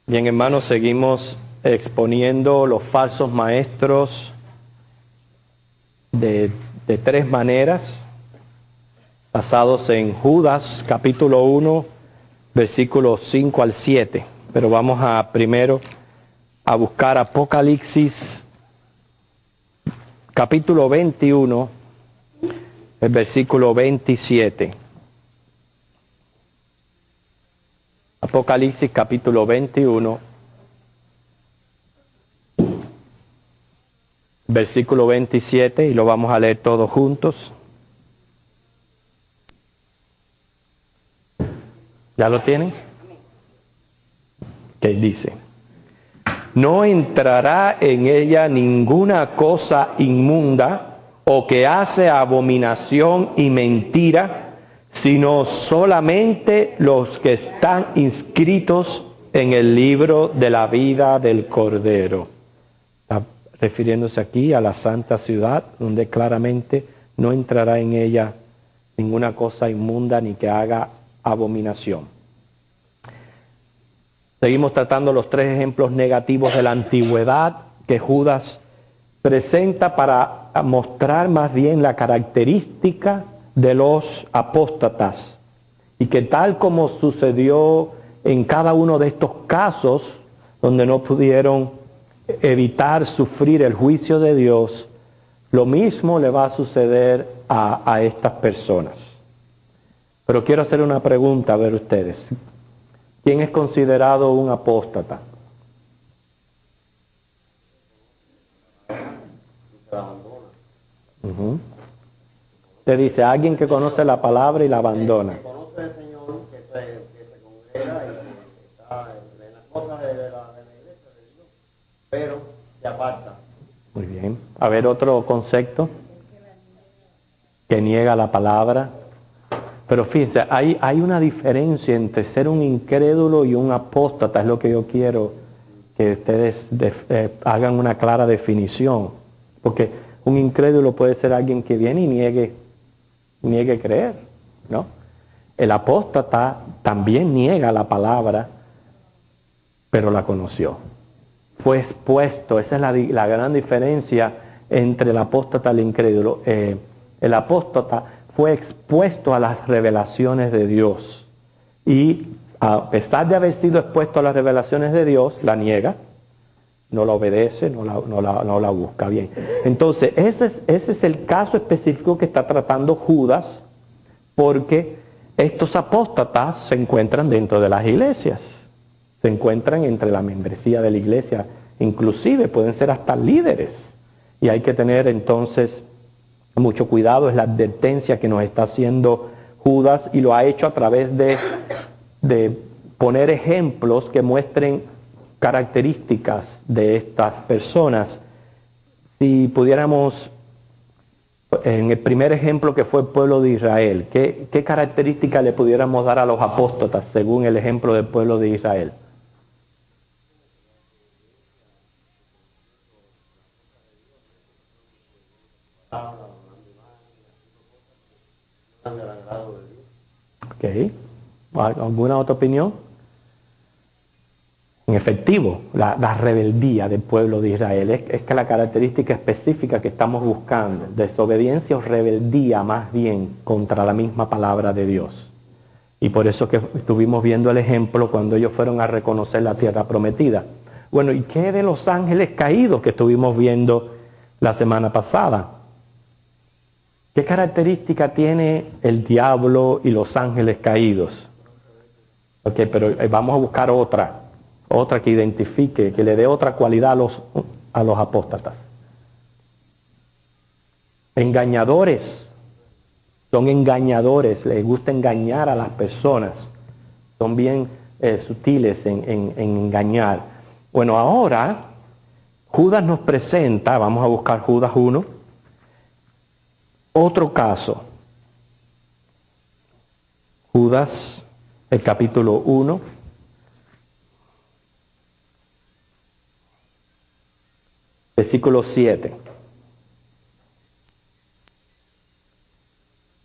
Bien, hermanos, seguimos exponiendo los falsos maestros de tres maneras, basados en Judas, capítulo 1, versículos 5 al 7. Pero vamos primero a buscar Apocalipsis, capítulo 21, el versículo 27. Apocalipsis capítulo 21, versículo 27, y lo vamos a leer todos juntos. ¿Ya lo tienen? Que dice: no entrará en ella ninguna cosa inmunda o que hace abominación y mentira, sino solamente los que están inscritos en el libro de la vida del Cordero. Está refiriéndose aquí a la santa ciudad, donde claramente no entrará en ella ninguna cosa inmunda ni que haga abominación. Seguimos tratando los tres ejemplos negativos de la antigüedad que Judas presenta para mostrar más bien la característica de los apóstatas, y que tal como sucedió en cada uno de estos casos donde no pudieron evitar sufrir el juicio de Dios, lo mismo le va a suceder a estas personas. Pero quiero hacer una pregunta a ver ustedes. ¿Quién es considerado un apóstata? Te dice alguien que conoce la palabra y la abandona. Conoce al Señor, que se congrega y que está en las cosas de la iglesia de Dios, pero se aparta. Muy bien. A ver, otro concepto. Que niega la palabra. Pero fíjense, hay una diferencia entre ser un incrédulo y un apóstata. Es lo que yo quiero que ustedes hagan una clara definición. Porque un incrédulo puede ser alguien que viene y niegue creer, ¿no? El apóstata también niega la palabra, pero la conoció. Fue expuesto, esa es la gran diferencia entre el apóstata y el incrédulo. El apóstata fue expuesto a las revelaciones de Dios, y a pesar de haber sido expuesto a las revelaciones de Dios, la niega, no la obedece, no la busca bien. Entonces, ese es el caso específico que está tratando Judas, porque estos apóstatas se encuentran dentro de las iglesias, se encuentran entre la membresía de la iglesia, inclusive pueden ser hasta líderes, y hay que tener entonces mucho cuidado. Es la advertencia que nos está haciendo Judas, y lo ha hecho a través de poner ejemplos que muestren características de estas personas. Si pudiéramos, en el primer ejemplo que fue el pueblo de Israel, ¿qué características le pudiéramos dar a los apóstatas según el ejemplo del pueblo de Israel? Ok. ¿Alguna otra opinión? En efectivo, la rebeldía del pueblo de Israel es que la característica específica que estamos buscando, desobediencia o rebeldía más bien contra la misma palabra de Dios. Y por eso que estuvimos viendo el ejemplo cuando ellos fueron a reconocer la tierra prometida. Bueno, ¿y qué de los ángeles caídos que estuvimos viendo la semana pasada? ¿Qué característica tiene el diablo y los ángeles caídos? Ok, pero vamos a buscar otra que identifique, que le dé otra cualidad a los apóstatas. Engañadores. Son engañadores, les gusta engañar a las personas. Son bien sutiles en engañar. Bueno, ahora Judas nos presenta, vamos a buscar Judas 1, otro caso. Judas, el capítulo 1. Versículo 7.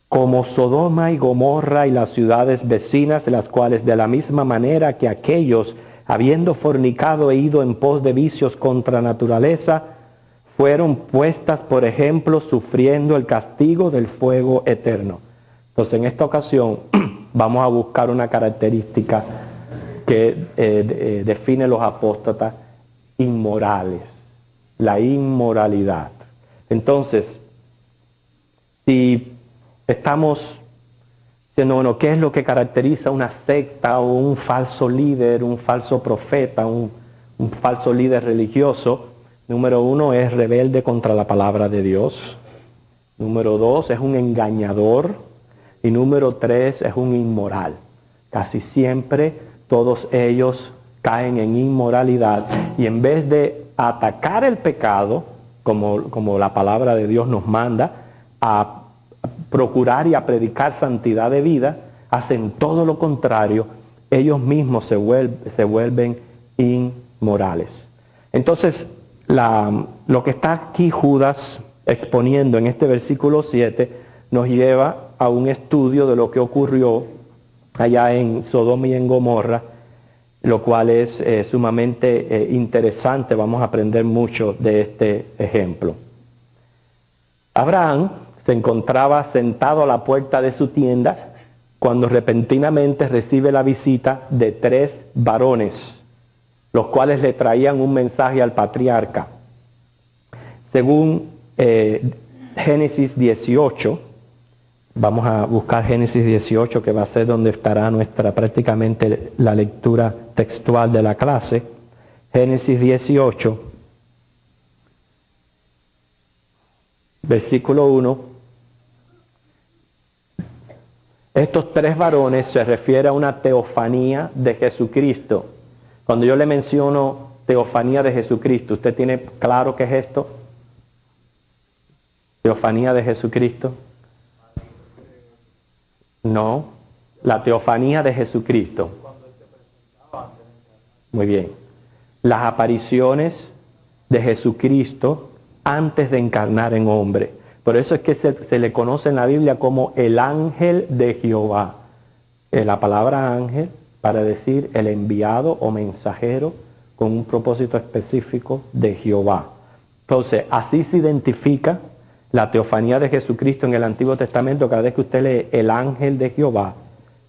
Como Sodoma y Gomorra y las ciudades vecinas, las cuales de la misma manera que aquellos habiendo fornicado e ido en pos de vicios contra naturaleza, fueron puestas por ejemplo sufriendo el castigo del fuego eterno. Entonces en esta ocasión vamos a buscar una característica que define los apóstatas inmorales, la inmoralidad. Entonces, si estamos diciendo, bueno, ¿qué es lo que caracteriza una secta o un falso líder, un falso profeta, un falso líder religioso? Número 1 es rebelde contra la palabra de Dios. Número 2 es un engañador. Y número 3 es un inmoral. Casi siempre todos ellos caen en inmoralidad y en vez de atacar el pecado, como la palabra de Dios nos manda, a procurar y a predicar santidad de vida, hacen todo lo contrario. Ellos mismos se vuelven inmorales. Entonces, lo que está aquí Judas exponiendo en este versículo 7 nos lleva a un estudio de lo que ocurrió allá en Sodoma y en Gomorra, lo cual es sumamente interesante. Vamos a aprender mucho de este ejemplo. Abraham se encontraba sentado a la puerta de su tienda cuando repentinamente recibe la visita de 3 varones, los cuales le traían un mensaje al patriarca. Según Génesis 18, vamos a buscar Génesis 18, que va a ser donde estará prácticamente la lectura textual de la clase. Génesis 18, versículo 1. Estos 3 varones se refiere a una teofanía de Jesucristo. Cuando yo le menciono teofanía de Jesucristo, ¿usted tiene claro qué es esto? Teofanía de Jesucristo. No, la teofanía de Jesucristo. Muy bien. Las apariciones de Jesucristo antes de encarnar en hombre. Por eso es que se le conoce en la Biblia como el ángel de Jehová. La palabra ángel para decir el enviado o mensajero con un propósito específico de Jehová. Entonces, así se identifica la teofanía de Jesucristo en el Antiguo Testamento. Cada vez que usted lee el ángel de Jehová,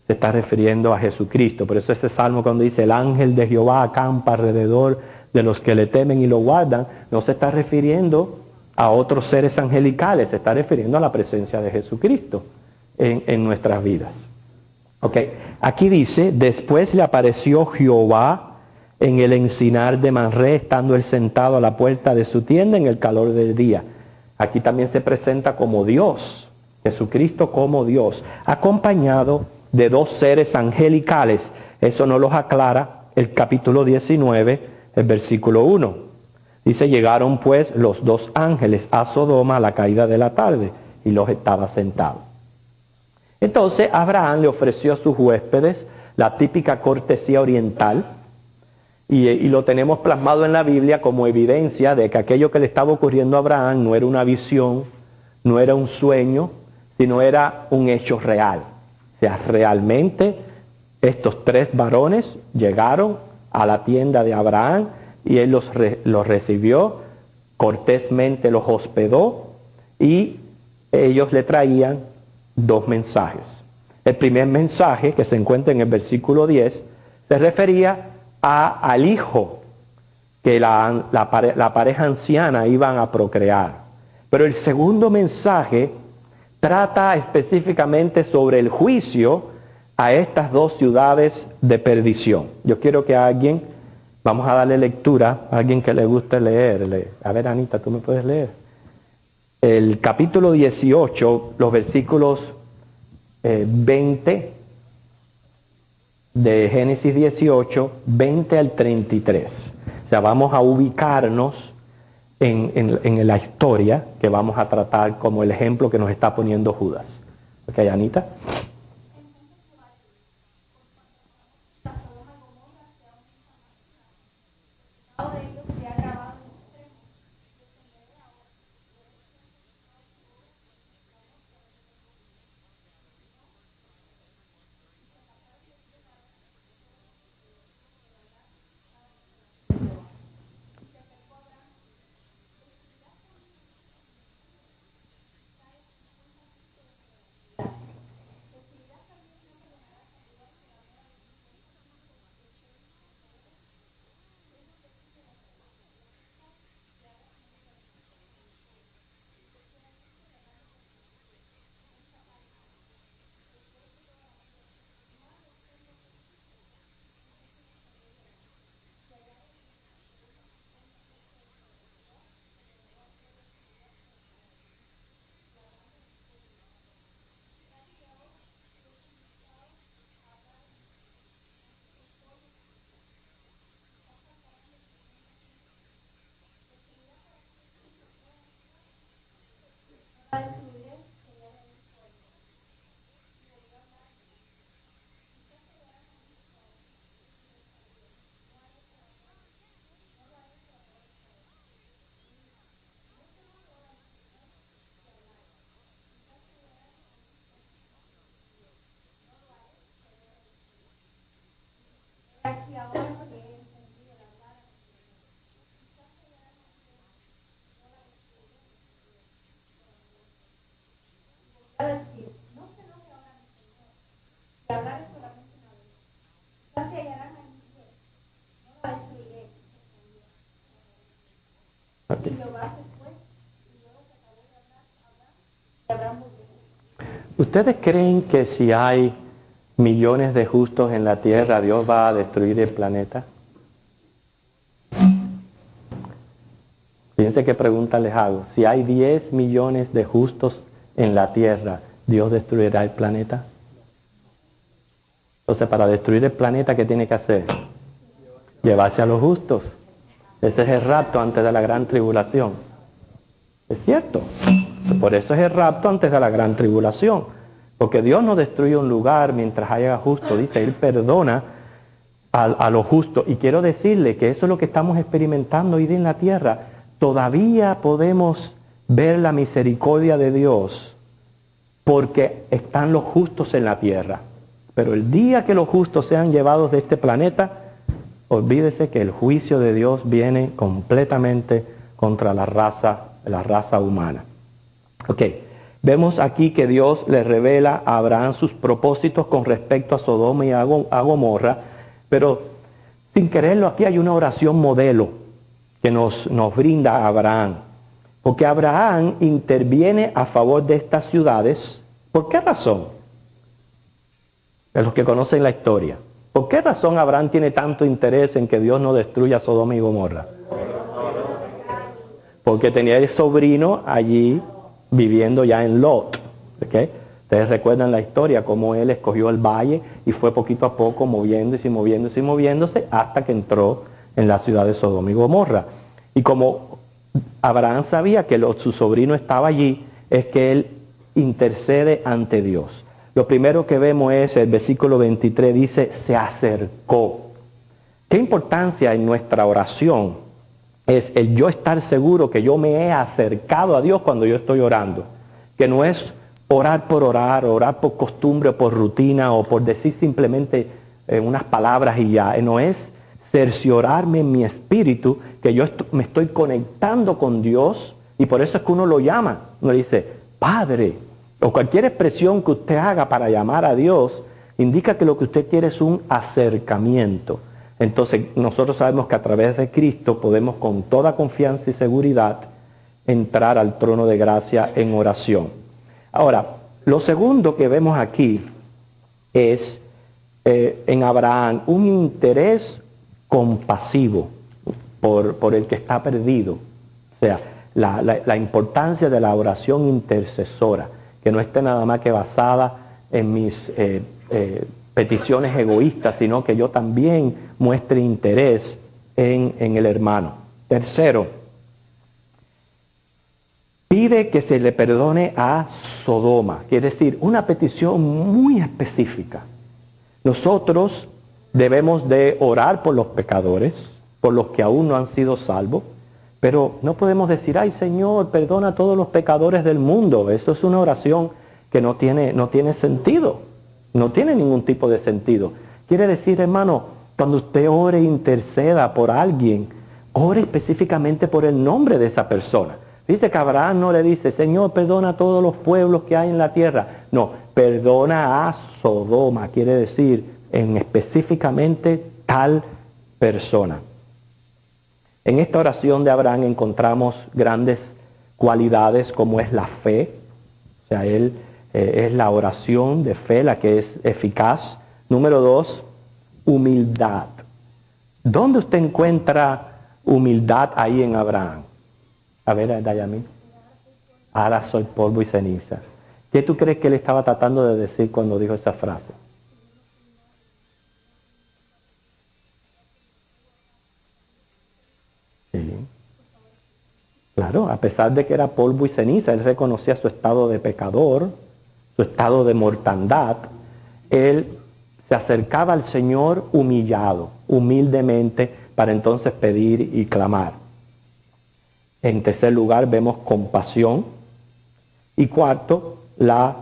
se está refiriendo a Jesucristo. Por eso ese salmo cuando dice el ángel de Jehová acampa alrededor de los que le temen y lo guardan, no se está refiriendo a otros seres angelicales, se está refiriendo a la presencia de Jesucristo en nuestras vidas. Okay. Aquí dice, después le apareció Jehová en el encinar de Manré, estando él sentado a la puerta de su tienda en el calor del día. Aquí también se presenta como Dios, Jesucristo como Dios, acompañado de 2 seres angelicales. Eso nos los aclara el capítulo 19, el versículo 1. Dice, llegaron pues los 2 ángeles a Sodoma a la caída de la tarde, y los estaba sentado. Entonces Abraham le ofreció a sus huéspedes la típica cortesía oriental, y lo tenemos plasmado en la Biblia como evidencia de que aquello que le estaba ocurriendo a Abraham no era una visión, no era un sueño, sino era un hecho real. O sea, realmente estos 3 varones llegaron a la tienda de Abraham y él los recibió, cortésmente los hospedó y ellos le traían 2 mensajes. El primer mensaje, que se encuentra en el versículo 10, se refería al hijo que la pareja anciana iban a procrear. Pero el segundo mensaje trata específicamente sobre el juicio a estas 2 ciudades de perdición. Yo quiero que vamos a darle lectura a alguien que le guste leer. A ver, Anita, ¿tú me puedes leer? El capítulo 18, los versículos 20 de Génesis 18, 20 al 33. O sea, vamos a ubicarnos en la historia que vamos a tratar como el ejemplo que nos está poniendo Judas. ¿Ok, Anita? Okay. ¿Ustedes creen que si hay millones de justos en la tierra, Dios va a destruir el planeta? Fíjense qué pregunta les hago. Si hay 10 millones de justos en la tierra, ¿Dios destruirá el planeta? Entonces, para destruir el planeta, ¿qué tiene que hacer? Llevarse a los justos. Ese es el rapto antes de la gran tribulación. ¿Es cierto? Por eso es el rapto antes de la gran tribulación. Porque Dios no destruye un lugar mientras haya justo. Dice, Él perdona a los justos. Y quiero decirle que eso es lo que estamos experimentando hoy día en la tierra. Todavía podemos ver la misericordia de Dios porque están los justos en la tierra. Pero el día que los justos sean llevados de este planeta, olvídese que el juicio de Dios viene completamente contra la raza humana. Ok, vemos aquí que Dios le revela a Abraham sus propósitos con respecto a Sodoma y a Gomorra, pero sin quererlo aquí hay una oración modelo que nos brinda Abraham. Porque Abraham interviene a favor de estas ciudades. ¿Por qué razón? De los que conocen la historia. ¿Por qué razón Abraham tiene tanto interés en que Dios no destruya Sodoma y Gomorra? Porque tenía el sobrino allí viviendo ya en Lot. ¿Okay? Ustedes recuerdan la historia, cómo él escogió el valle y fue poquito a poco moviéndose hasta que entró en la ciudad de Sodoma y Gomorra. Y como Abraham sabía que su sobrino estaba allí, es que él intercede ante Dios. Lo primero que vemos es el versículo 23, dice, se acercó. ¿Qué importancia en nuestra oración es el yo estar seguro que yo me he acercado a Dios cuando yo estoy orando? Que no es orar por costumbre, por rutina o por decir simplemente unas palabras y ya. No es cerciorarme en mi espíritu que yo me estoy conectando con Dios, y por eso es que uno lo llama. Uno dice, Padre, o cualquier expresión que usted haga para llamar a Dios, indica que lo que usted quiere es un acercamiento. Entonces nosotros sabemos que a través de Cristo podemos con toda confianza y seguridad entrar al trono de gracia en oración. Ahora, lo segundo que vemos aquí es en Abraham un interés compasivo por el que está perdido. O sea, la importancia de la oración intercesora, que no esté nada más que basada en mis peticiones egoístas, sino que yo también muestre interés en el hermano. Tercero, pide que se le perdone a Sodoma, quiere decir, una petición muy específica. Nosotros debemos de orar por los pecadores, por los que aún no han sido salvos, pero no podemos decir, ay Señor, perdona a todos los pecadores del mundo. Eso es una oración que no tiene sentido, no tiene ningún tipo de sentido. Quiere decir, hermano, cuando usted ore e interceda por alguien, ore específicamente por el nombre de esa persona. Dice que Abraham no le dice, Señor, perdona a todos los pueblos que hay en la tierra. No, perdona a Sodoma, quiere decir en específicamente tal persona. En esta oración de Abraham encontramos grandes cualidades como es la fe. O sea, él es la oración de fe la que es eficaz. Número 2, humildad. ¿Dónde usted encuentra humildad ahí en Abraham? A ver, Dayamín. Ahora soy polvo y ceniza. ¿Qué tú crees que él estaba tratando de decir cuando dijo esa frase? Sí. Claro, a pesar de que era polvo y ceniza, él reconocía su estado de pecador, su estado de mortandad. Él se acercaba al Señor humillado, humildemente, para entonces pedir y clamar. En tercer lugar, vemos compasión. Y cuarto, la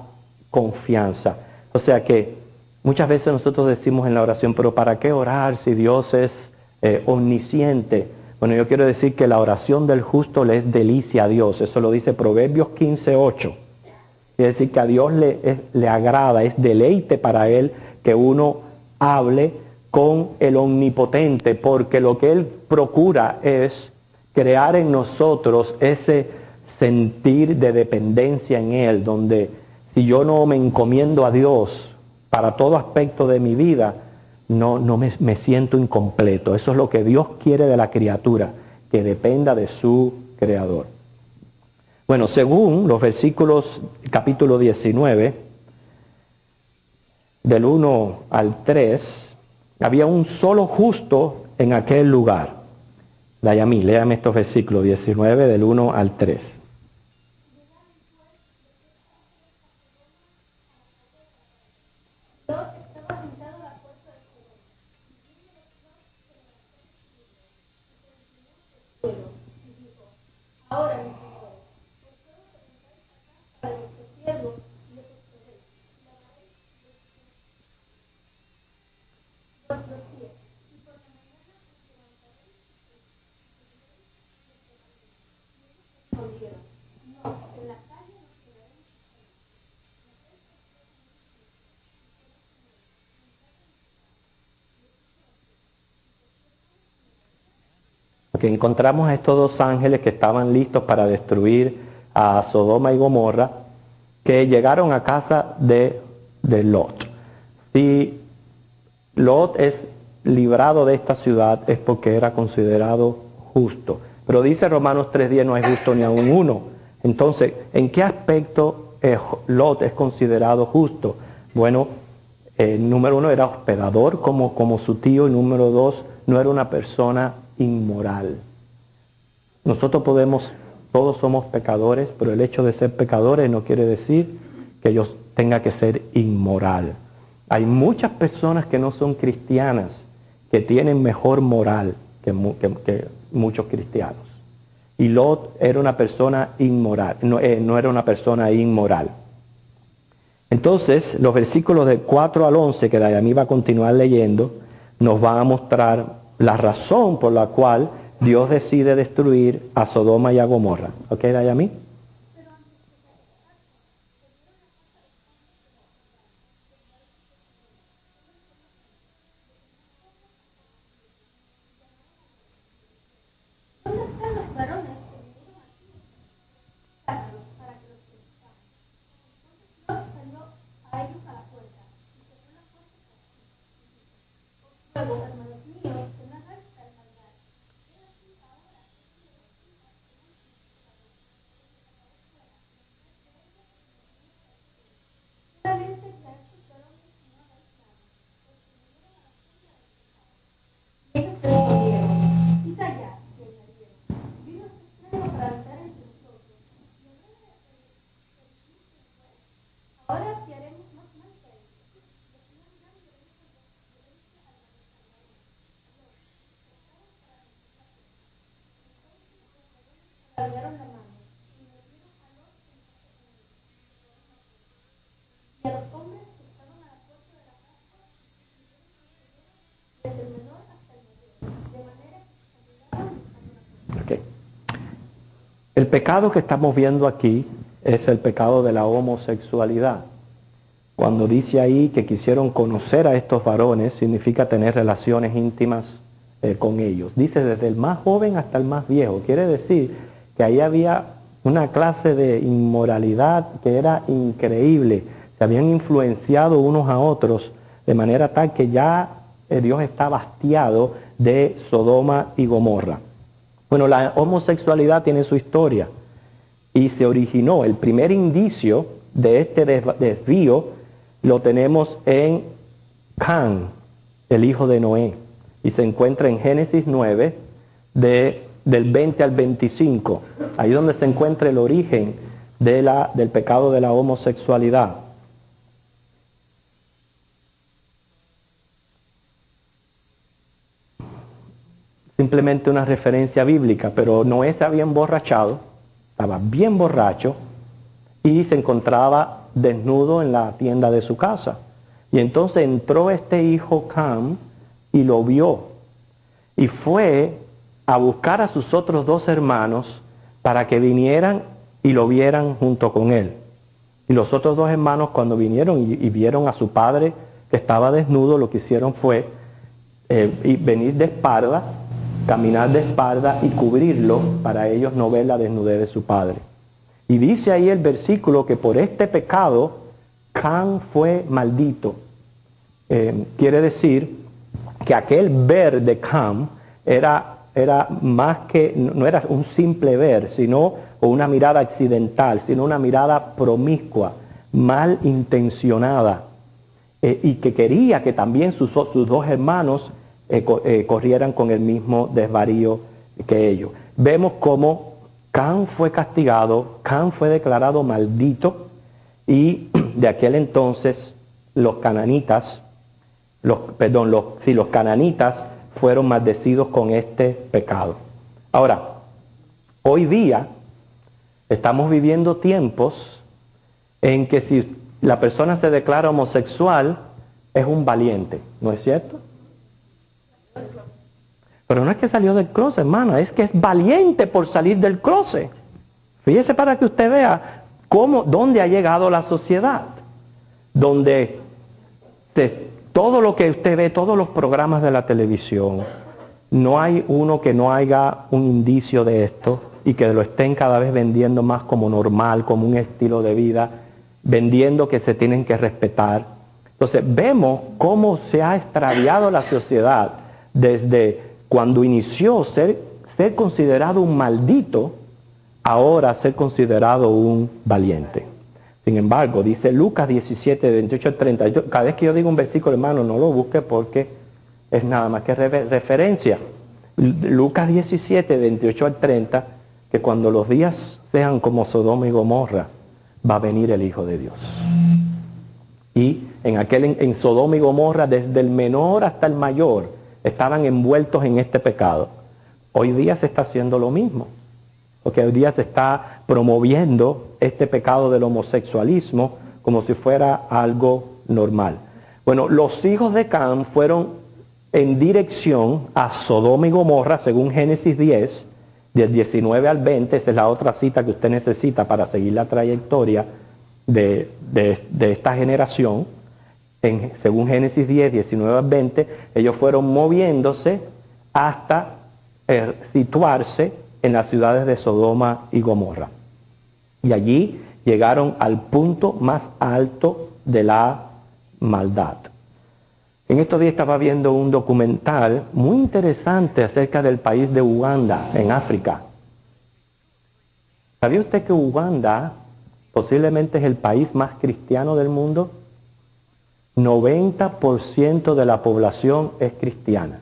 confianza. O sea que Muchas veces nosotros decimos en la oración, pero ¿para qué orar si Dios es omnisciente? Bueno, yo quiero decir que la oración del justo le es delicia a Dios. Eso lo dice Proverbios 15:8. Quiere decir que a Dios le agrada, es deleite para Él que uno hable con el omnipotente, porque lo que Él procura es crear en nosotros ese sentir de dependencia en Él, donde si yo no me encomiendo a Dios para todo aspecto de mi vida, no me siento incompleto. Eso es lo que Dios quiere de la criatura, que dependa de su Creador. Bueno, según los versículos, capítulo 19, del 1 al 3, había un solo justo en aquel lugar. Dayamí, léame estos versículos 19 del 1 al 3. Que encontramos a estos dos ángeles que estaban listos para destruir a Sodoma y Gomorra, que llegaron a casa de Lot. Si Lot es librado de esta ciudad es porque era considerado justo. Pero dice Romanos 3:10, no hay justo ni aun uno. Entonces, ¿en qué aspecto Lot es considerado justo? Bueno, número uno, era hospedador como su tío, y número dos, no era una persona inmoral. Nosotros todos somos pecadores, pero el hecho de ser pecadores no quiere decir que yo tenga que ser inmoral. Hay muchas personas que no son cristianas que tienen mejor moral que muchos cristianos. Y Lot era una persona inmoral, no era una persona inmoral. Entonces, los versículos del 4 al 11, que Dayamí va a continuar leyendo, nos van a mostrar la razón por la cual Dios decide destruir a Sodoma y a Gomorra. ¿Ok, Dayamí? Okay. El pecado que estamos viendo aquí es el pecado de la homosexualidad. Cuando dice ahí que quisieron conocer a estos varones, significa tener relaciones íntimas con ellos. Dice desde el más joven hasta el más viejo. Quiere decir que ahí había una clase de inmoralidad que era increíble. Se habían influenciado unos a otros de manera tal que ya Dios está hastiado de Sodoma y Gomorra. Bueno, la homosexualidad tiene su historia y se originó. El primer indicio de este desvío lo tenemos en Can, el hijo de Noé, y se encuentra en Génesis 9, del 20 al 25, ahí donde se encuentra el origen del pecado de la homosexualidad. Simplemente una referencia bíblica, pero Noé se había emborrachado, estaba bien borracho y se encontraba desnudo en la tienda de su casa. Y entonces entró este hijo Cam y lo vio. Y fue a buscar a sus otros 2 hermanos para que vinieran y lo vieran junto con él. Y los otros 2 hermanos, cuando vinieron y vieron a su padre que estaba desnudo, lo que hicieron fue venir de espalda, caminar de espalda y cubrirlo para ellos no ver la desnudez de su padre. Y dice ahí el versículo que por este pecado Cam fue maldito. Quiere decir que aquel ver de Cam era más que, no era un simple ver, sino una mirada accidental, sino una mirada promiscua, mal intencionada, y que quería que también sus 2 hermanos corrieran con el mismo desvarío que ellos. Vemos cómo Cam fue castigado, Cam fue declarado maldito, y de aquel entonces los cananitas fueron maldecidos con este pecado. Ahora, hoy día estamos viviendo tiempos en que si la persona se declara homosexual es un valiente, ¿no es cierto? Pero no es que salió del closet, hermana, es que es valiente por salir del closet. Fíjese para que usted vea dónde ha llegado la sociedad, donde todo lo que usted ve, todos los programas de la televisión, no hay uno que no haya un indicio de esto y que lo estén cada vez vendiendo más como normal, como un estilo de vida, vendiendo que se tienen que respetar. Entonces vemos cómo se ha extraviado la sociedad desde cuando inició ser considerado un maldito, ahora ser considerado un valiente. Sin embargo, dice Lucas 17, 28 al 30. Cada vez que yo digo un versículo, hermano, no lo busque porque es nada más que referencia. Lucas 17, 28 al 30, que cuando los días sean como Sodoma y Gomorra, va a venir el Hijo de Dios. Y en Sodoma y Gomorra, desde el menor hasta el mayor, estaban envueltos en este pecado. Hoy día se está haciendo lo mismo. Porque hoy día se está promoviendo este pecado del homosexualismo como si fuera algo normal. Bueno, los hijos de Cam fueron en dirección a Sodoma y Gomorra, según Génesis 10, del 19 al 20. Esa es la otra cita que usted necesita para seguir la trayectoria de esta generación. Según Génesis 10, 19 al 20, ellos fueron moviéndose hasta situarse en las ciudades de Sodoma y Gomorra. Y allí llegaron al punto más alto de la maldad. En estos días estaba viendo un documental muy interesante acerca del país de Uganda, en África. ¿Sabía usted que Uganda posiblemente es el país más cristiano del mundo? 90% de la población es cristiana.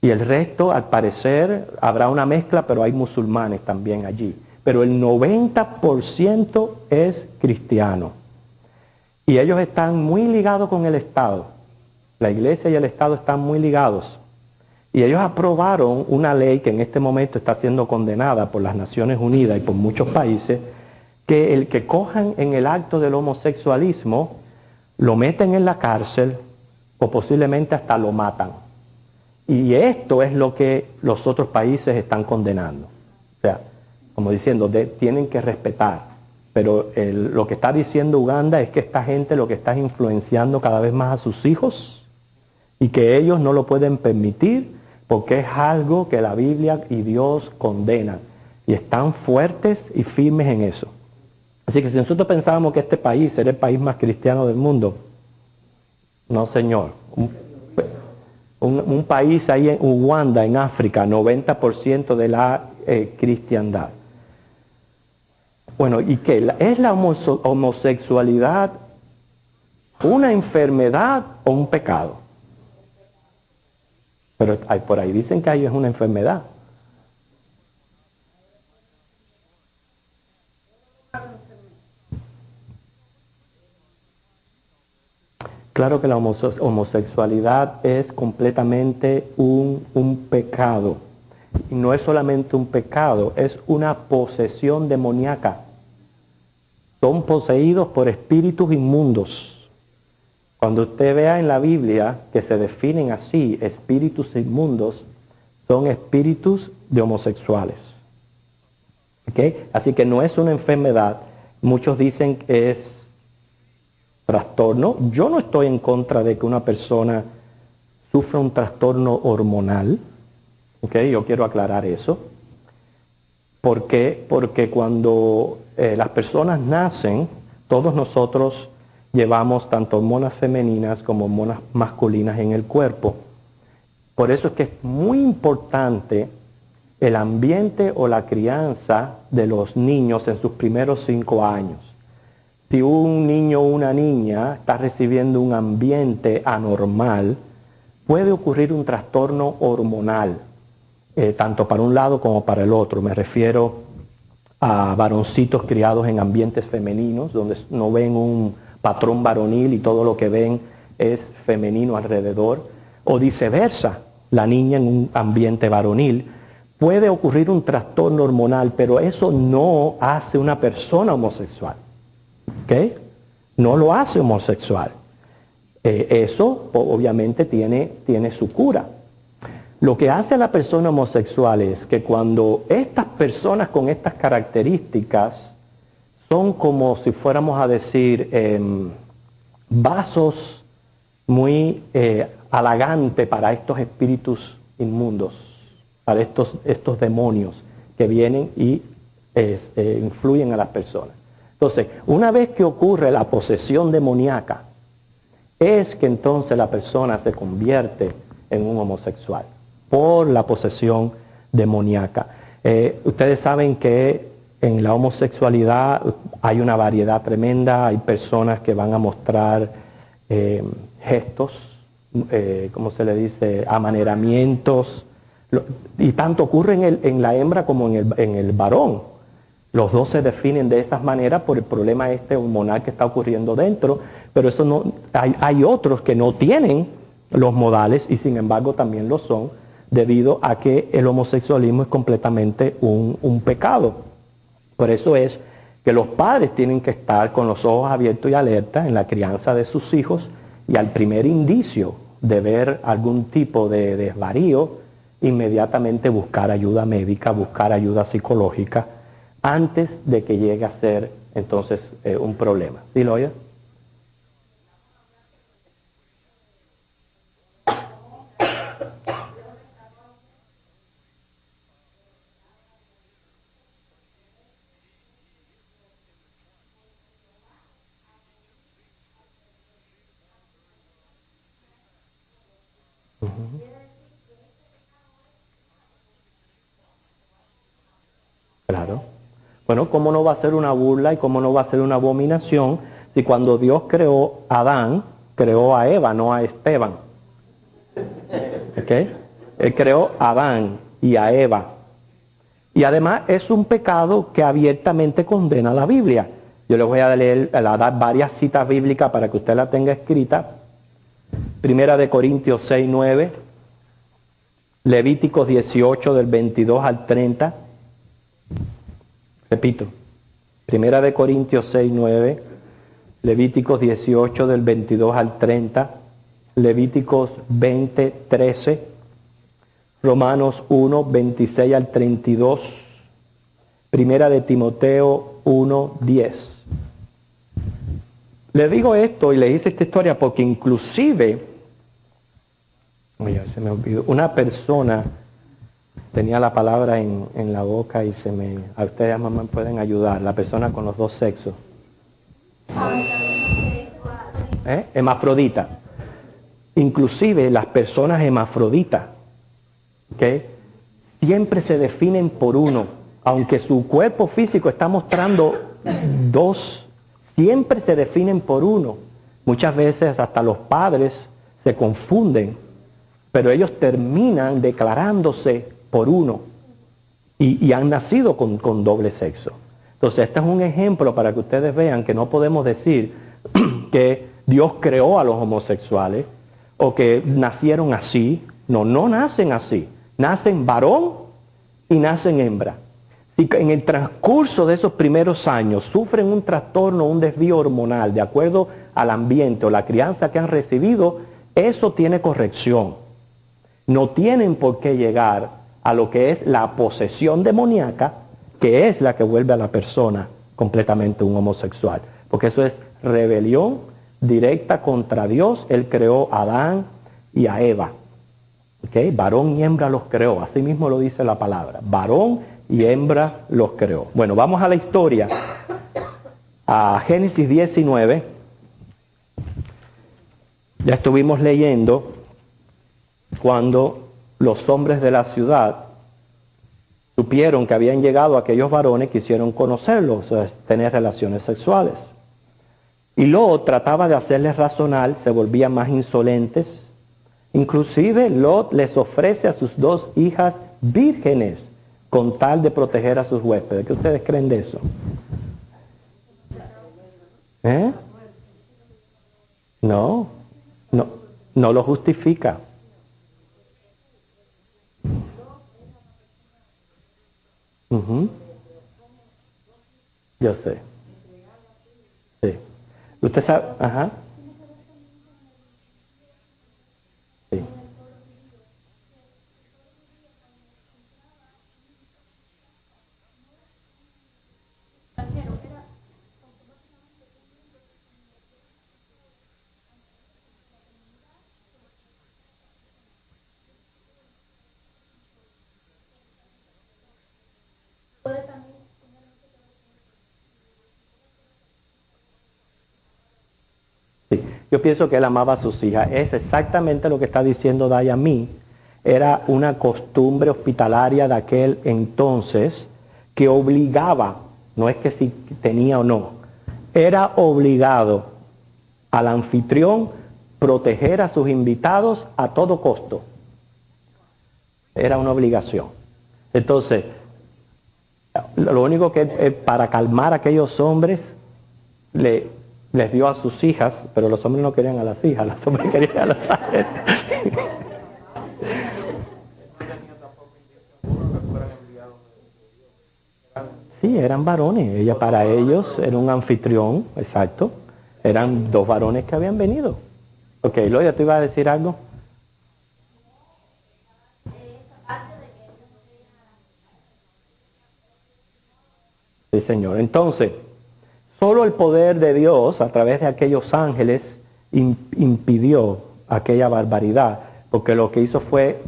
Y el resto, al parecer, habrá una mezcla, pero hay musulmanes también allí. Pero el 90% es cristiano. Y ellos están muy ligados con el Estado. La iglesia y el Estado están muy ligados. Y ellos aprobaron una ley que en este momento está siendo condenada por las Naciones Unidas y por muchos países, que el que cojan en el acto del homosexualismo, lo meten en la cárcel o posiblemente hasta lo matan. Y esto es lo que los otros países están condenando. O sea, como diciendo, tienen que respetar. Pero lo que está diciendo Uganda es que esta gente lo que está influenciando cada vez más a sus hijos y que ellos no lo pueden permitir porque es algo que la Biblia y Dios condenan. Y están fuertes y firmes en eso. Así que si nosotros pensábamos que este país era el país más cristiano del mundo, no señor. Un país ahí en Uganda, en África, 90% de la cristiandad. Bueno, ¿y qué? ¿Es la homosexualidad una enfermedad o un pecado? Pero por ahí dicen que ahí es una enfermedad. Claro que la homosexualidad es completamente un pecado. Y no es solamente un pecado, es una posesión demoníaca. Son poseídos por espíritus inmundos. Cuando usted vea en la Biblia que se definen así, espíritus inmundos, son espíritus de homosexuales. ¿Okay? Así que no es una enfermedad. Muchos dicen que es trastorno. Yo no estoy en contra de que una persona sufra un trastorno hormonal. ¿Okay? Yo quiero aclarar eso. ¿Por qué? Porque cuando las personas nacen, todos nosotros llevamos tanto hormonas femeninas como hormonas masculinas en el cuerpo. Por eso es que es muy importante el ambiente o la crianza de los niños en sus primeros 5 años. Si un niño o una niña está recibiendo un ambiente anormal, puede ocurrir un trastorno hormonal, tanto para un lado como para el otro. Me refiero a varoncitos criados en ambientes femeninos, donde no ven un patrón varonil y todo lo que ven es femenino alrededor, o viceversa, la niña en un ambiente varonil. Puede ocurrir un trastorno hormonal, pero eso no hace una persona homosexual. ¿Okay? No lo hace homosexual. Eso obviamente tiene su cura. Lo que hace a la persona homosexual es que cuando estas personas con estas características son como si fuéramos a decir vasos muy halagantes para estos espíritus inmundos, para estos demonios que vienen y influyen a las personas. Entonces, una vez que ocurre la posesión demoníaca, es que entonces la persona se convierte en un homosexual por la posesión demoníaca. Ustedes saben que en la homosexualidad hay una variedad tremenda, hay personas que van a mostrar gestos, ¿cómo se le dice?, amaneramientos, y tanto ocurre en la hembra como en el varón. Los dos se definen de esas maneras por el problema hormonal que está ocurriendo dentro, pero eso no, hay otros que no tienen los modales y sin embargo también lo son, debido a que el homosexualismo es completamente un pecado. Por eso es que los padres tienen que estar con los ojos abiertos y alerta en la crianza de sus hijos, y al primer indicio de ver algún tipo de desvarío, inmediatamente buscar ayuda médica, buscar ayuda psicológica, antes de que llegue a ser entonces un problema. ¿Sí lo oye? Claro. Bueno, ¿cómo no va a ser una burla y cómo no va a ser una abominación si cuando Dios creó a Adán, creó a Eva, no a Esteban? ¿Ok? Él creó a Adán y a Eva. Y además es un pecado que abiertamente condena la Biblia. Yo les voy a dar varias citas bíblicas para que usted la tenga escrita. Primera de Corintios 6:9, Levíticos 18 del 22 al 30. Repito, Primera de Corintios 6:9, Levíticos 18 del 22 al 30, Levíticos 20:13, Romanos 1:26 al 32, Primera de Timoteo 1:10. Le digo esto y le hice esta historia porque inclusive, oye, se me olvidó, una persona tenía la palabra en la boca y a ustedes mamá me pueden ayudar, la persona con los dos sexos. Hermafrodita. Inclusive las personas hermafroditas, ¿okay?, siempre se definen por uno, aunque su cuerpo físico está mostrando dos, siempre se definen por uno. Muchas veces hasta los padres se confunden, pero ellos terminan declarándose por uno y han nacido con doble sexo. Entonces este es un ejemplo para que ustedes vean que no podemos decir que Dios creó a los homosexuales o que nacieron así. No nacen así. Nacen varón y nacen hembra. Si en el transcurso de esos primeros años sufren un trastorno, un desvío hormonal, de acuerdo al ambiente o la crianza que han recibido, eso tiene corrección. No tienen por qué llegar a lo que es la posesión demoníaca, que es la que vuelve a la persona completamente un homosexual. Porque eso es rebelión directa contra Dios. Él creó a Adán y a Eva. ¿Okay? Varón y hembra los creó. Así mismo lo dice la palabra. Varón y hembra los creó. Bueno, vamos a la historia. A Génesis 19. Ya estuvimos leyendo cuando los hombres de la ciudad supieron que habían llegado aquellos varones, quisieron conocerlos, o sea, tener relaciones sexuales. Y Lot trataba de hacerles razonar, se volvían más insolentes. Inclusive Lot les ofrece a sus 2 hijas vírgenes con tal de proteger a sus huéspedes. ¿Qué ustedes creen de eso? No lo justifica. Yo sé. Sí. Usted sabe, ajá. Sí. Sí. Yo pienso que él amaba a sus hijas. Es exactamente lo que está diciendo Dayami. Era una costumbre hospitalaria de aquel entonces que obligaba, no es que si tenía o no, era obligado al anfitrión proteger a sus invitados a todo costo. Era una obligación. Entonces, lo único que para calmar a aquellos hombres les dio a sus hijas, pero los hombres no querían a las hijas, los hombres querían a las ángeles. Sí, eran varones. Ella para ellos era un anfitrión, exacto. Eran 2 varones que habían venido. Ok, Loya, ¿tú ibas a decir algo? Sí, señor. Entonces, solo el poder de Dios a través de aquellos ángeles impidió aquella barbaridad, porque lo que hizo fue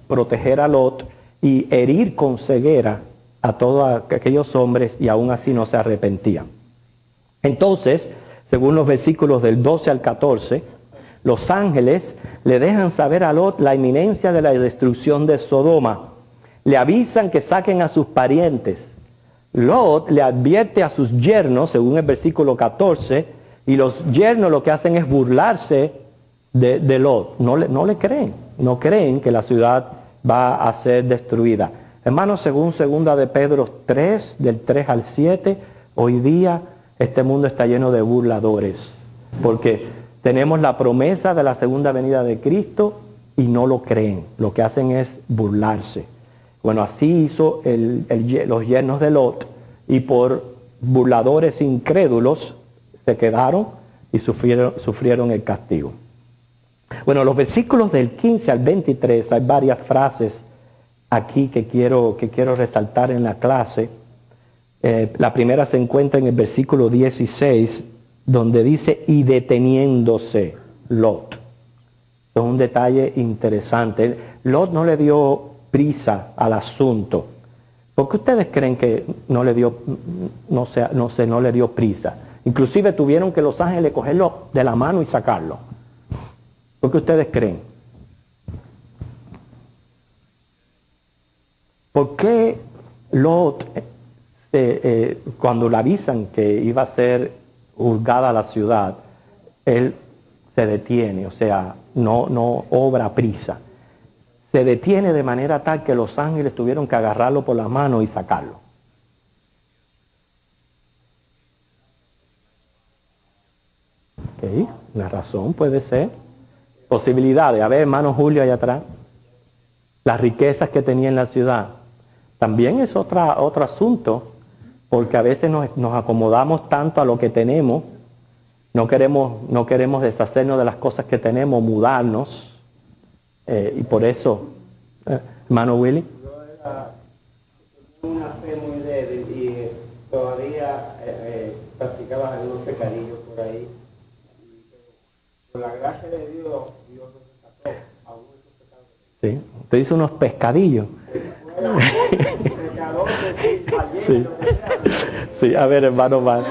proteger a Lot y herir con ceguera a todos aquellos hombres, y aún así no se arrepentían. Entonces, según los versículos del 12 al 14, los ángeles le dejan saber a Lot la inminencia de la destrucción de Sodoma. Le avisan que saquen a sus parientes. Lot le advierte a sus yernos, según el versículo 14, y los yernos lo que hacen es burlarse de Lot. No le creen, no creen que la ciudad va a ser destruida. Hermanos, según 2 de Pedro 3, del 3 al 7, hoy día este mundo está lleno de burladores, porque tenemos la promesa de la segunda venida de Cristo y no lo creen. Lo que hacen es burlarse. Bueno, así hizo los yernos de Lot, y por burladores incrédulos se quedaron y sufrieron el castigo. Bueno, los versículos del 15 al 23, hay varias frases aquí que quiero resaltar en la clase. La primera se encuentra en el versículo 16, donde dice, y deteniéndose Lot. Es un detalle interesante. Lot no le dio prisa al asunto. ¿Por qué ustedes creen que no le dio prisa? Inclusive tuvieron que los ángeles cogerlo de la mano y sacarlo. ¿Por qué ustedes creen? ¿Por qué Lot, cuando le avisan que iba a ser juzgada la ciudad, él se detiene, o sea, no obra prisa? Se detiene de manera tal que los ángeles tuvieron que agarrarlo por la mano y sacarlo. Ok, una razón puede ser. Posibilidades. A ver, hermano Julio allá atrás. Las riquezas que tenía en la ciudad. También es otro asunto, porque a veces nos acomodamos tanto a lo que tenemos No queremos deshacernos de las cosas que tenemos, mudarnos. Y por eso, hermano Willy. Yo era una fe muy débil y todavía practicaba algunos pecadillos por ahí. Por la gracia de Dios, Dios nos rescató a uno de esos pecados. Sí, usted dice unos pescadillos. Sí. Sí, a ver, hermano Mar.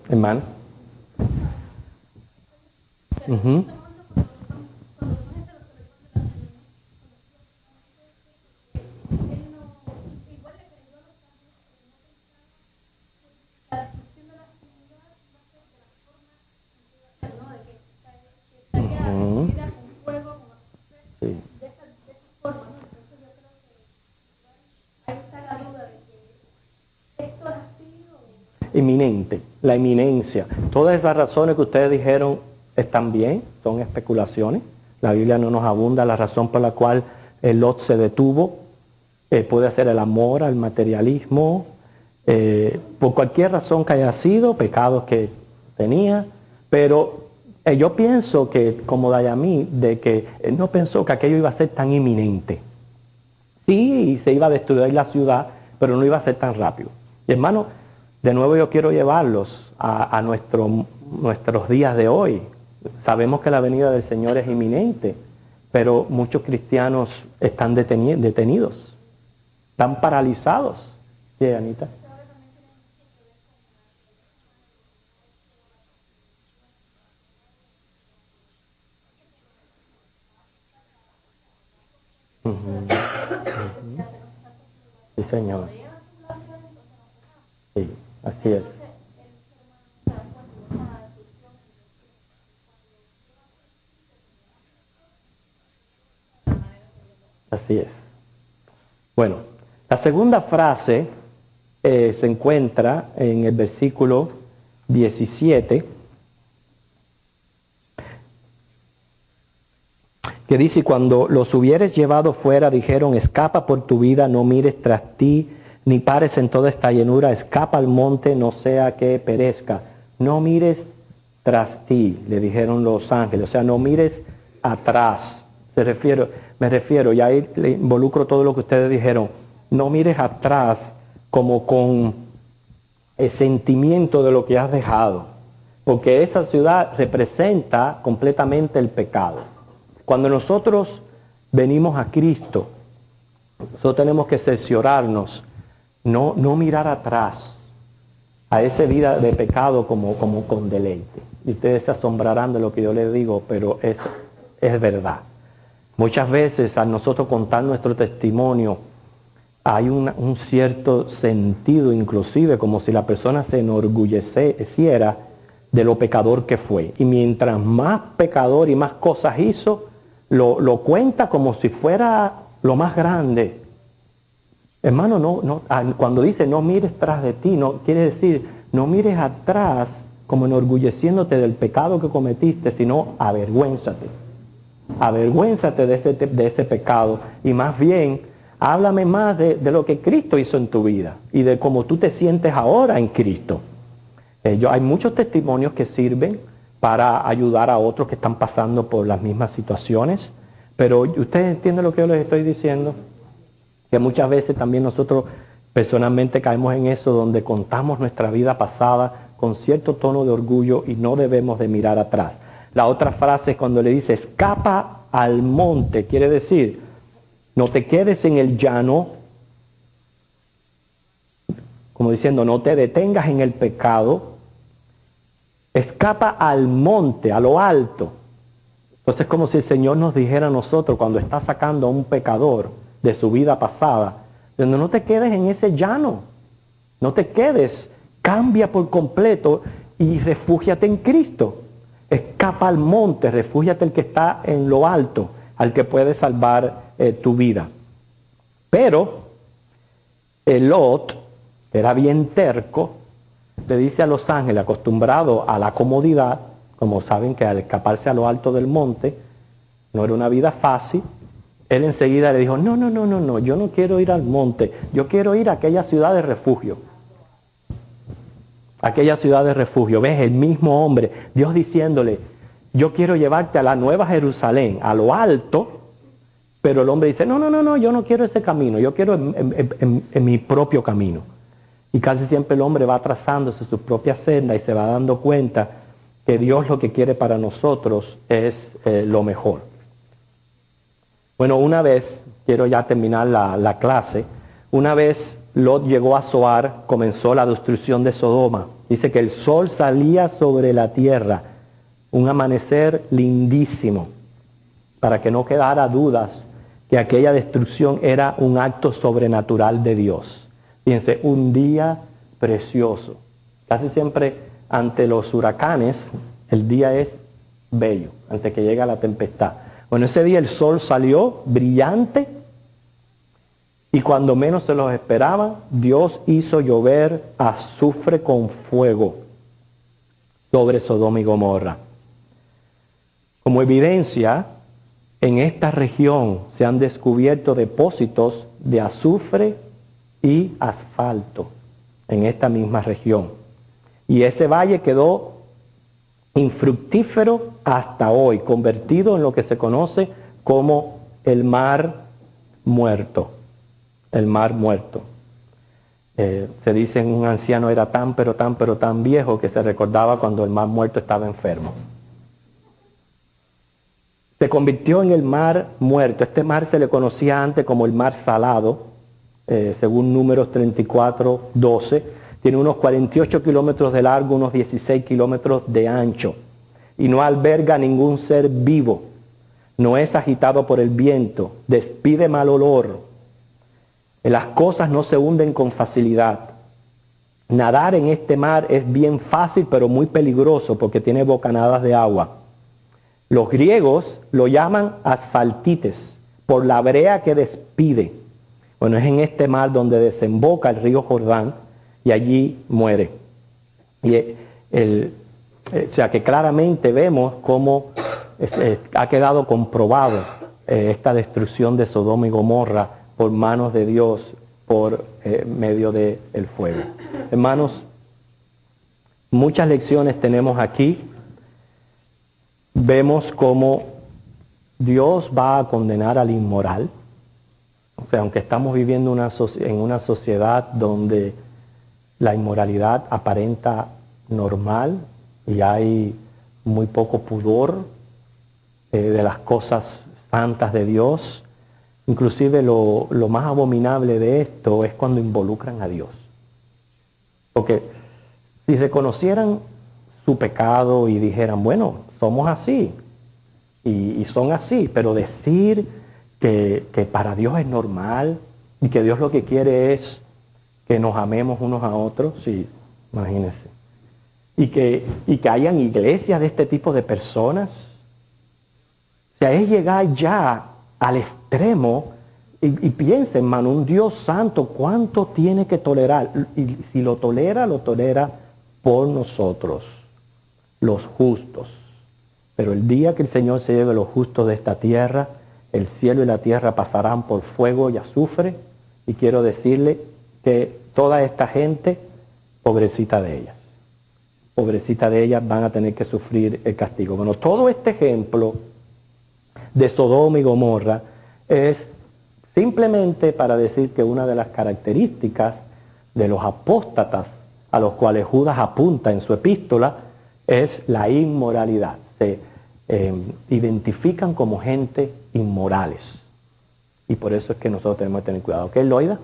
Hermano. Sí. Inminente, la inminencia. Todas esas razones que ustedes dijeron están bien, son especulaciones. La Biblia no nos abunda la razón por la cual Lot se detuvo. Puede ser el amor al materialismo, por cualquier razón que haya sido, pecados que tenía, pero yo pienso que, como Dayamí, de que él no pensó que aquello iba a ser tan inminente. Sí, se iba a destruir la ciudad, pero no iba a ser tan rápido. Y hermano, de nuevo yo quiero llevarlos a nuestros días de hoy. Sabemos que la venida del Señor es inminente, pero muchos cristianos están detenidos, están paralizados. ¿Sí, Anita? Sí, Señor. Sí, así es. Así es. Bueno, la segunda frase se encuentra en el versículo 17, que dice: cuando los hubieres llevado fuera, dijeron, escapa por tu vida, no mires tras ti, ni pares en toda esta llanura, escapa al monte, no sea que perezca. No mires tras ti, le dijeron los ángeles, o sea, no mires atrás. Me refiero, y ahí le involucro todo lo que ustedes dijeron, no mires atrás como con el sentimiento de lo que has dejado, porque esa ciudad representa completamente el pecado. Cuando nosotros venimos a Cristo, nosotros tenemos que cerciorarnos, no mirar atrás a esa vida de pecado como con deleite. Y ustedes se asombrarán de lo que yo les digo, pero es verdad. Muchas veces al nosotros contar nuestro testimonio, hay un cierto sentido, inclusive como si la persona se enorgulleciera de lo pecador que fue. Y mientras más pecador y más cosas hizo, lo cuenta como si fuera lo más grande. Hermano, cuando dice no mires tras de ti, no quiere decir no mires atrás como enorgulleciéndote del pecado que cometiste, sino avergüénzate. Avergüénzate de ese pecado y más bien háblame más de lo que Cristo hizo en tu vida y de cómo tú te sientes ahora en Cristo. Hay muchos testimonios que sirven para ayudar a otros que están pasando por las mismas situaciones, pero ustedes entienden lo que yo les estoy diciendo, que muchas veces también nosotros personalmente caemos en eso, donde contamos nuestra vida pasada con cierto tono de orgullo y no debemos de mirar atrás. La otra frase es cuando le dice escapa al monte, quiere decir no te quedes en el llano, como diciendo no te detengas en el pecado, escapa al monte, a lo alto. Entonces es como si el Señor nos dijera a nosotros cuando está sacando a un pecador de su vida pasada, donde no te quedes en ese llano, no te quedes, cambia por completo y refúgiate en Cristo. Escapa al monte, refúgiate el que está en lo alto, al que puede salvar tu vida. Pero Lot era bien terco, le dice a los ángeles, acostumbrado a la comodidad, como saben que al escaparse a lo alto del monte no era una vida fácil, él enseguida le dijo, no, yo no quiero ir al monte, yo quiero ir a aquella ciudad de refugio. Aquella ciudad de refugio, ves, el mismo hombre, Dios diciéndole, yo quiero llevarte a la Nueva Jerusalén, a lo alto, pero el hombre dice, no, yo no quiero ese camino, yo quiero en mi propio camino. Y casi siempre el hombre va trazándose su propia senda y se va dando cuenta que Dios lo que quiere para nosotros es lo mejor. Bueno, una vez, quiero ya terminar la clase, una vez Lot llegó a Zoar, comenzó la destrucción de Sodoma. Dice que el sol salía sobre la tierra, un amanecer lindísimo, para que no quedara dudas que aquella destrucción era un acto sobrenatural de Dios. Fíjense, un día precioso. Casi siempre ante los huracanes, el día es bello, antes que llegue la tempestad. Bueno, ese día el sol salió brillante y cuando menos se los esperaban, Dios hizo llover azufre con fuego sobre Sodoma y Gomorra. Como evidencia, en esta región se han descubierto depósitos de azufre y asfalto en esta misma región. Y ese valle quedó infructífero hasta hoy, convertido en lo que se conoce como el Mar Muerto. El Mar Muerto. Se dice un anciano era tan viejo que se recordaba cuando el Mar Muerto estaba enfermo. Se convirtió en el Mar Muerto. Este mar se le conocía antes como el Mar Salado, según Números 34:12. Tiene unos 48 kilómetros de largo, unos 16 kilómetros de ancho. Y no alberga ningún ser vivo. No es agitado por el viento. Despide mal olor. Las cosas no se hunden con facilidad. Nadar en este mar es bien fácil, pero muy peligroso porque tiene bocanadas de agua. Los griegos lo llaman asfaltites, por la brea que despide. Bueno, es en este mar donde desemboca el río Jordán y allí muere. Y o sea que claramente vemos cómo ha quedado comprobado esta destrucción de Sodoma y Gomorra por manos de Dios, por medio del fuego. Hermanos, muchas lecciones tenemos aquí. Vemos cómo Dios va a condenar al inmoral. O sea, aunque estamos viviendo en una sociedad donde la inmoralidad aparenta normal y hay muy poco pudor de las cosas santas de Dios, inclusive lo más abominable de esto es cuando involucran a Dios. Porque si reconocieran su pecado y dijeran, bueno, somos así y son así, pero decir que para Dios es normal y que Dios lo que quiere es que nos amemos unos a otros, sí, imagínense. Y que hayan iglesias de este tipo de personas. O sea, es llegar ya al extremo y piensen, hermano, un Dios santo, ¿cuánto tiene que tolerar? Y si lo tolera por nosotros, los justos. Pero el día que el Señor se lleve los justos de esta tierra, el cielo y la tierra pasarán por fuego y azufre. Y quiero decirle que toda esta gente, pobrecita de ellas, van a tener que sufrir el castigo. Bueno, todo este ejemplo de Sodoma y Gomorra es simplemente para decir que una de las características de los apóstatas a los cuales Judas apunta en su epístola es la inmoralidad. Se identifican como gente inmorales. Y por eso es que nosotros tenemos que tener cuidado. ¿Qué, Loida?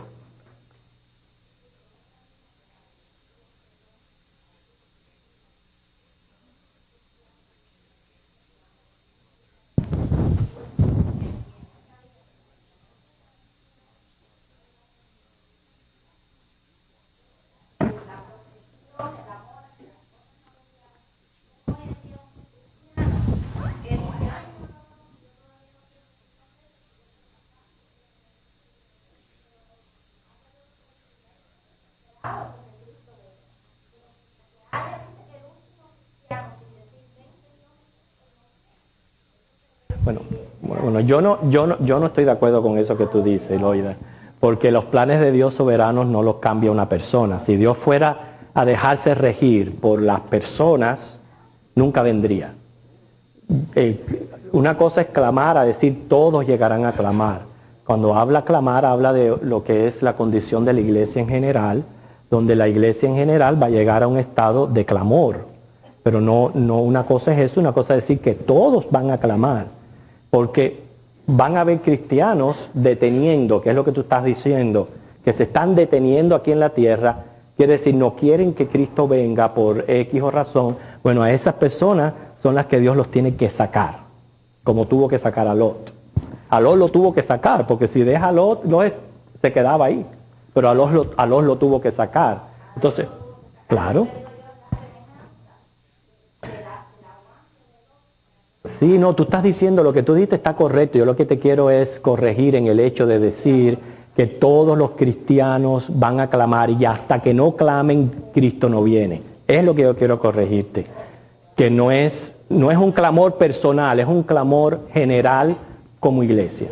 Bueno, yo no estoy de acuerdo con eso que tú dices, Loida, porque los planes de Dios soberanos no los cambia una persona. Si Dios fuera a dejarse regir por las personas, nunca vendría. Una cosa es clamar, a decir todos llegarán a clamar. Cuando habla clamar, habla de lo que es la condición de la iglesia en general, donde la iglesia en general va a llegar a un estado de clamor. Pero no una cosa es eso, una cosa es decir que todos van a clamar. Porque van a haber cristianos deteniendo, que es lo que tú estás diciendo, que se están deteniendo aquí en la tierra, quiere decir no quieren que Cristo venga por X o razón. Bueno, a esas personas son las que Dios los tiene que sacar, como tuvo que sacar a Lot. A Lot lo tuvo que sacar, porque si deja a Lot, se quedaba ahí, pero a Lot lo tuvo que sacar. Entonces, claro. Sí, no, tú estás diciendo, lo que tú dices está correcto. Yo lo que te quiero es corregir en el hecho de decir que todos los cristianos van a clamar y hasta que no clamen, Cristo no viene. Es lo que yo quiero corregirte. Que no es un clamor personal, es un clamor general como iglesia.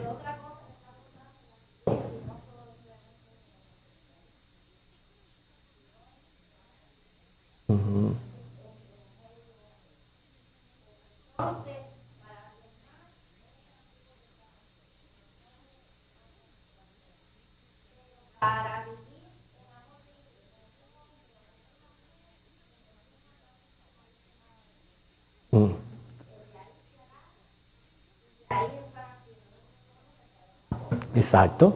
Uh-huh. Exacto.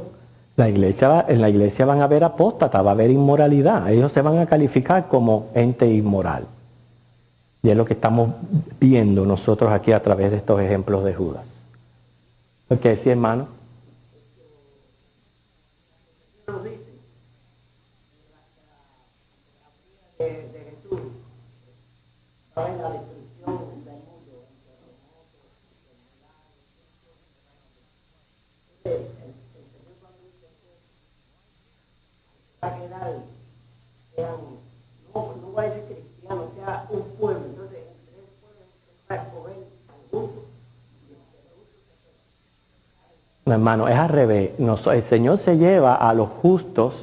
En la iglesia van a haber apóstatas, va a haber inmoralidad. Ellos se van a calificar como ente inmoral. Y es lo que estamos viendo nosotros aquí a través de estos ejemplos de Judas. ¿Qué decía, hermano? No, hermano, es al revés. El Señor se lleva a los justos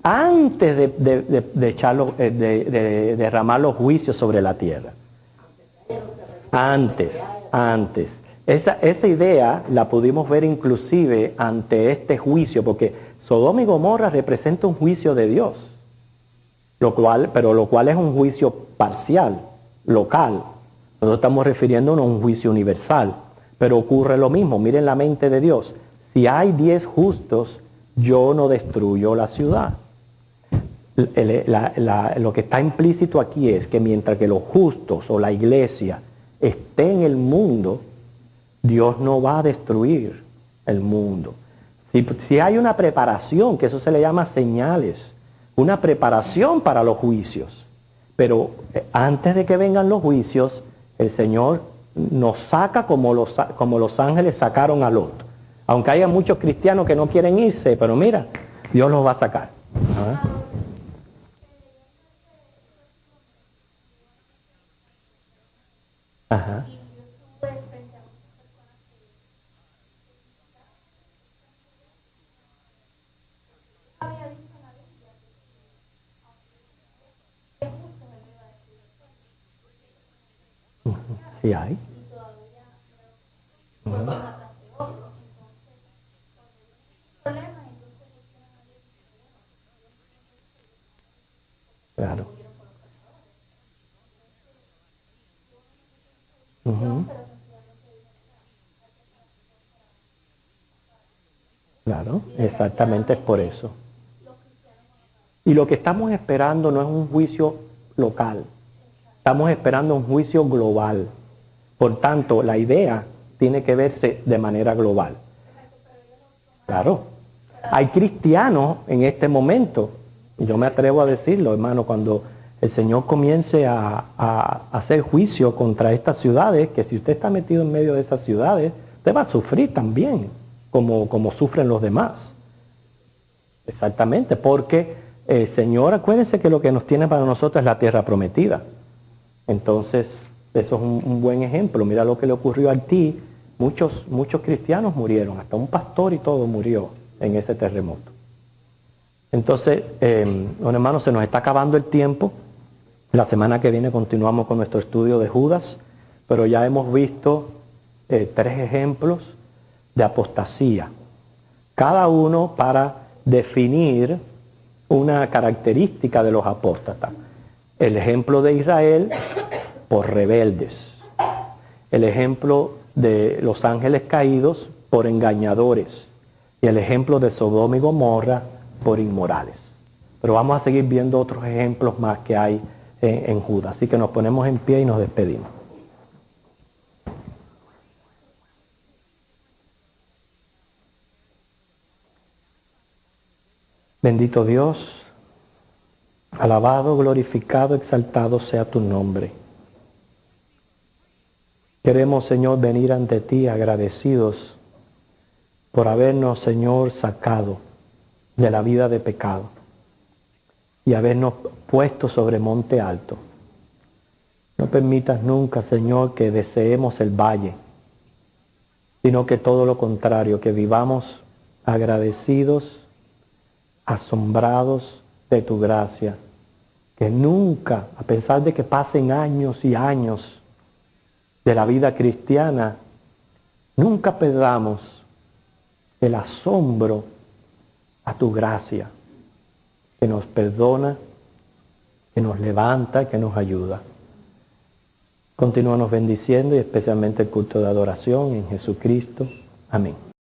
antes de derramar los juicios sobre la tierra. Antes. Esa idea la pudimos ver inclusive ante este juicio, porque Sodoma y Gomorra representa un juicio de Dios, lo cual es un juicio parcial, local. Nosotros estamos refiriéndonos a un juicio universal. Pero ocurre lo mismo, miren la mente de Dios. Si hay 10 justos, yo no destruyo la ciudad. Lo que está implícito aquí es que mientras que los justos o la iglesia esté en el mundo, Dios no va a destruir el mundo. Si hay una preparación, que eso se le llama señales, una preparación para los juicios. Pero antes de que vengan los juicios, el Señor nos saca como los ángeles sacaron a Lot. Aunque haya muchos cristianos que no quieren irse, pero mira, Dios los va a sacar. Ajá. Sí hay. Claro. Claro, exactamente es por eso. Y lo que estamos esperando no es un juicio local, estamos esperando un juicio global. Por tanto, la idea tiene que verse de manera global. Claro, hay cristianos en este momento, y yo me atrevo a decirlo, hermano, cuando el Señor comience a hacer juicio contra estas ciudades, que si usted está metido en medio de esas ciudades, usted va a sufrir también, como sufren los demás. Exactamente, porque el Señor, acuérdense que lo que nos tiene para nosotros es la tierra prometida. Entonces, eso es un buen ejemplo. Mira lo que le ocurrió a ti muchos cristianos murieron, hasta un pastor y todo murió en ese terremoto. Entonces, bueno, hermanos, se nos está acabando el tiempo. La semana que viene continuamos con nuestro estudio de Judas, pero ya hemos visto 3 ejemplos de apostasía, cada uno para definir una característica de los apóstatas. El ejemplo de Israel por rebeldes, el ejemplo de los ángeles caídos por engañadores y el ejemplo de Sodoma y Gomorra por inmorales. Pero vamos a seguir viendo otros ejemplos más que hay en Judas. Así que nos ponemos en pie y nos despedimos. Bendito Dios, alabado, glorificado, exaltado sea tu nombre. Queremos, Señor, venir ante ti agradecidos por habernos, Señor, sacado de la vida de pecado y habernos puesto sobre monte alto. No permitas nunca, Señor, que deseemos el valle, sino que todo lo contrario, que vivamos agradecidos, asombrados de tu gracia, que nunca, a pesar de que pasen años y años de la vida cristiana, nunca perdamos el asombro a tu gracia, que nos perdona, que nos levanta, que nos ayuda. Continúanos bendiciendo y especialmente el culto de adoración en Jesucristo. Amén.